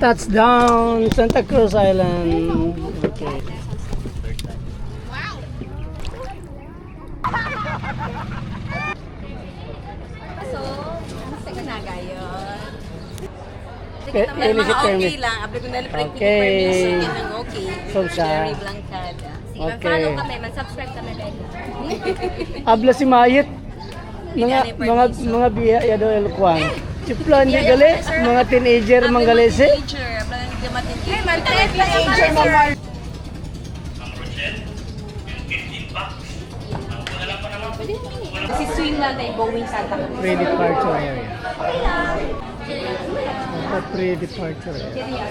Touchdown, Santa Cruz Island. Okay. So, sige na gayon. Okay, Okay lang. Abli ko na lang permission yan ng okay. So, siya. Jerry Blancada. Sige, Okay. follow kami, man-subscribe kami dahil. Habla si Mayit. Mga biya ya do el kwan. Chiplan di gali, mga teenager manggalese. Teacher, abla ng gamatin. Hey, man, teenager mo. Si swing lang tayo going Santa Cruz. Pre-departure area. Pre-departure area.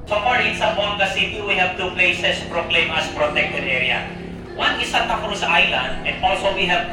So far in Zamboanga City, we have two places proclaimed as protected area. One is Santa Cruz Island, and also we have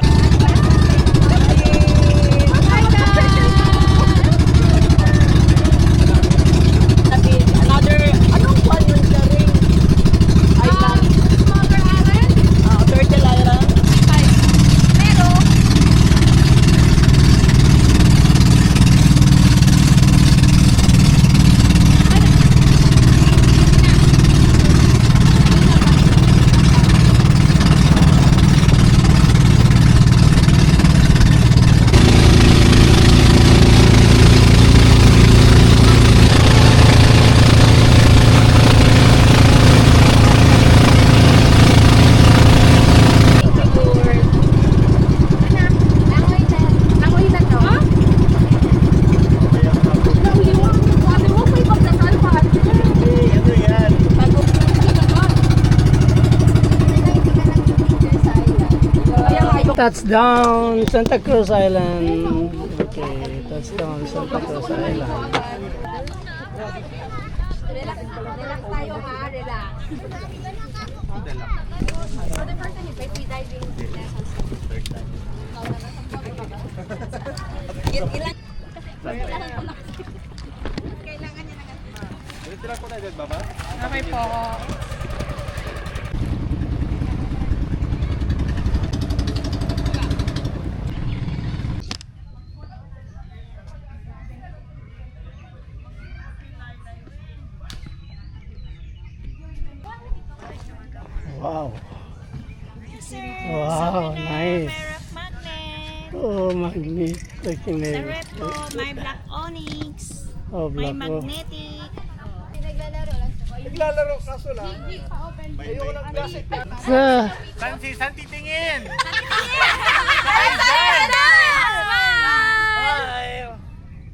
Touchdown, Santa Cruz Island. Okay, touchdown, Santa Cruz Island. Relax tayo ha, relax. For the person who free diving lessons. Kailangan niya na. Okay po. Wow. Wow, nice. Magnet. Oh, magnet. Sa red po, may black onyx. Oh, May black. Oh. magnetic. Sa San titingin!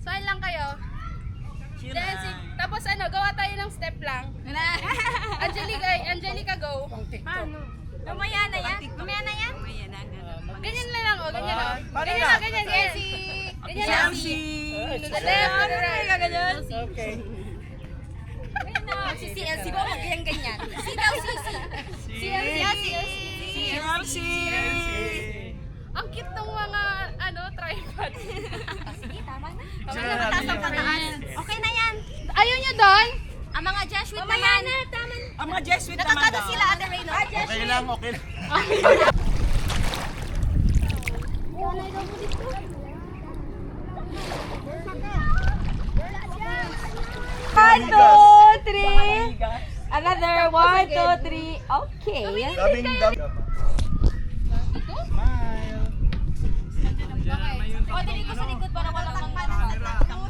Saan lang kayo? Tapos ano, gawa tayo ng step lang. Angelica, go. Paano? Mamaya na yan? Mamaya na yan? Ganyan na lang, oh, ganyan lang. Ganyan lang, ganyan. Ganyan lang. To the left, to the right. Ganyan. Okay. Si CLC ko, mag-ganyan. Si daw, CLC! Ang cute ng mga, tripod. Sige, tama na. Mataas ang pataas. Okay na yan. Ayaw nyo doon? Ang mga Jesuit naman. Tama na. Ang mga Jesuit naman Nakakado daw. sila, Ate Reyno. Okay lang, okay lang. One, two, three. Another, 1, 2, 3. Okay. Daming. O, dili ko sa likod para wala kang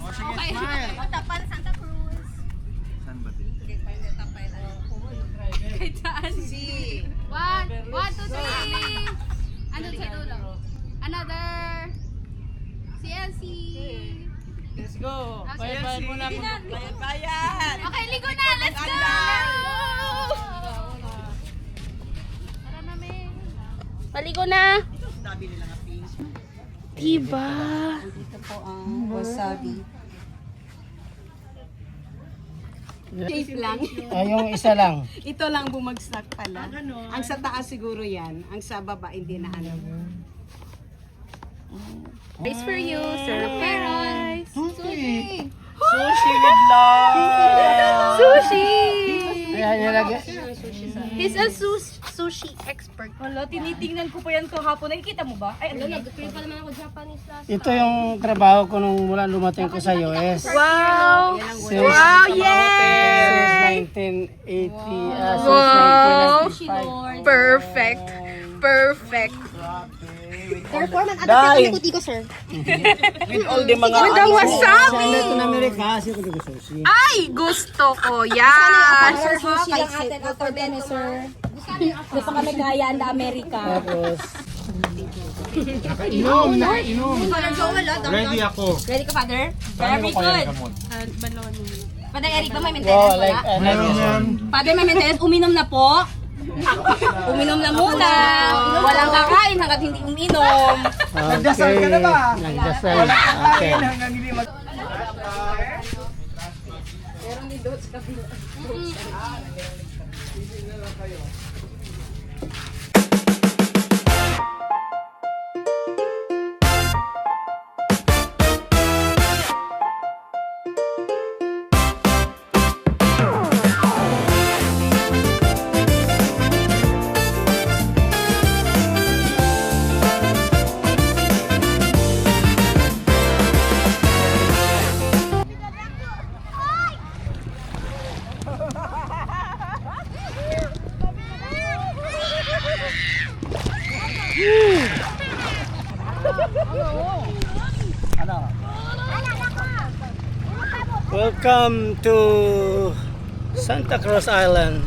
Sige, smile. Tapan Santa Cruz. Saan ba din? One, two, three. Ano sa dulo? Another. CLC. Let's go. Bayad muna. Bayad. Okay, ligo na. Let's go! Tara na, men. Paligo na. Diba? Ito po ang wasabi. Safe lang. Yung isa lang. Ito lang bumagsak pala. Ang sa taas siguro yan. Ang sa baba hindi na ano. Rice for you, sir. Rice. Sushi. Sushi with love! Sushi! Ayan, nilagay. He's a sushi expert. Wala, tinitingnan ko pa yan kahapon. Nakikita mo ba? Ay, ano, nag-clear pa naman ako Japanese last. Ito yung trabaho ko nung mula lumating ko sa US. Wow! Since, Wow, since yes! 1980, Wow! since 1995. Perfect. Perfect. Dahil, With all the mga With the wasabi! ito na Amerika, kasi ko gusto sushi. Ay, gusto ko yan! Sushi lang atin after din, sir. Hindi pa kami kaya ang Amerika. Tapos, Father Joel, Ready ako. Ready ka, Father? Very good. Father Eric ba may wow, maintenance like, wala? Father may maintenance, uminom na po. Uminom na muna. Walang kakain hanggat hindi uminom. Nagdasal ka na ba? Nagdasal. Okay. Welcome to Santa Cruz Island.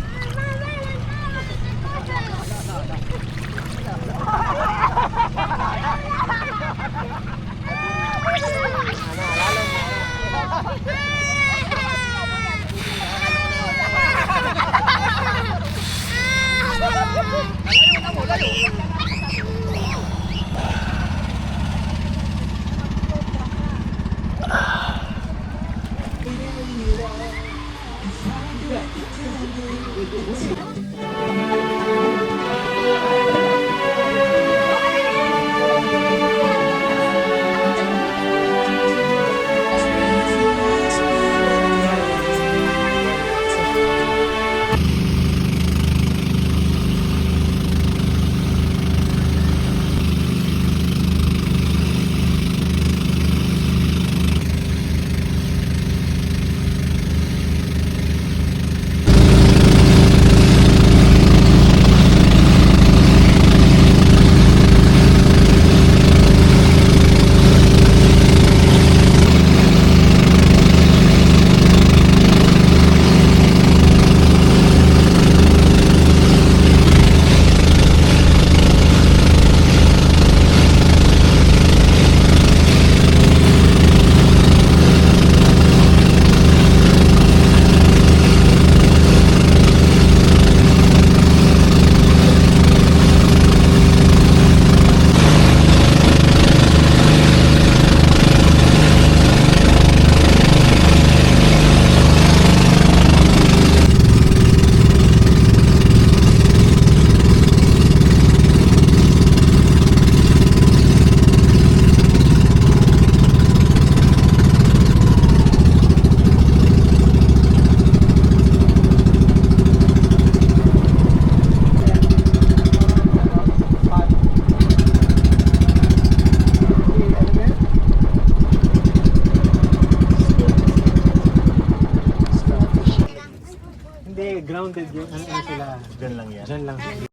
Hindi, grounded yun. Ano sila? Diyan lang yan. Diyan lang.